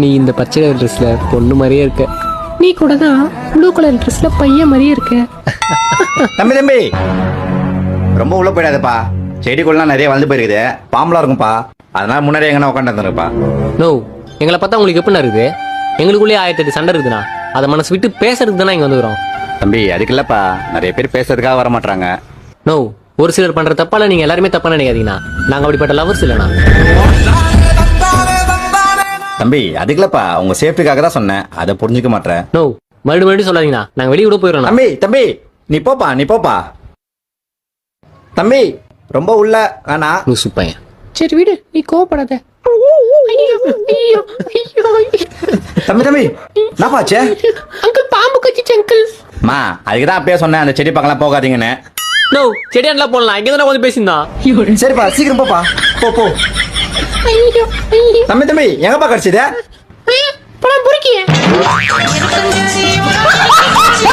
நீ இந்த பச்சை கலர் ட்ரெஸ்ல பொண்ணு மாதிரியே இருக்க. நீ கூட தான் ப்ளூ கலர் ட்ரெஸ்ல பையன் மாதிரியே இருக்க. தம்பி தம்பி ரொம்ப உள்ள போயிடாதப்பா. செடிக்குள்ளலாம் நிறைய வளர்ந்து போயிருக்குது, பாம்பெலாம் இருக்கும்பா. அதனால முன்னாடி எங்கன்னா உட்காந்துருப்பா. நோ, எங்களை பார்த்தா உங்களுக்கு எப்படி இருக்குது? எங்களுக்குள்ளேயே 1008 சண்டை இருக்குதுண்ணா. அதை மனசு விட்டு பேசுறதுக்கு தானே இங்கே வந்துக்கிறோம். தம்பி அதுக்கு இல்லப்பா, நிறைய பேர் பேசுறதுக்காக வர மாட்டாங்க. நோ, ஒரு சிலர் பண்ற தப்பால நீங்க எல்லாருமே தப்பா நினைக்காதீங்கண்ணா. நாங்க அப்படிப்பட்ட லவர்ஸ் இல்லைண்ணா. தம்பி அதுக்கு இல்லப்பா, உங்க சேஃப்டிக்காக தான் சொன்னேன், அதை புரிஞ்சுக்க மாட்டேன். நோ, மறுபடியும் சொல்லாதீங்கண்ணா. நாங்க வெளியே கூட போயிடறோம். தம்பி தம்பி நீ போப்பா, நீ போப்பா. தம்பி ரொம்ப உள்ள வேணா. லூசு பையன். சரி விடு, நீ கோவப்படாத. தம்பி தம்பி என்னப்பாச்சே? அங்கிள் பாம்பு கச்சிச்சு அங்கிள். மா அதுக்கு தான் அப்பயே சொன்னேன், அந்த செடி பக்கம்லாம் போகாதீங்கன்னு. நோ, செடியாண்டா போடலாம். இங்கே தானே வந்து பேசியிருந்தான். சரிப்பா சீக்கிரம் போப்பா, போ போ. தம்பி தம்பி எங்கப்பா கிடைச்சது? படம் பொறுக்கிய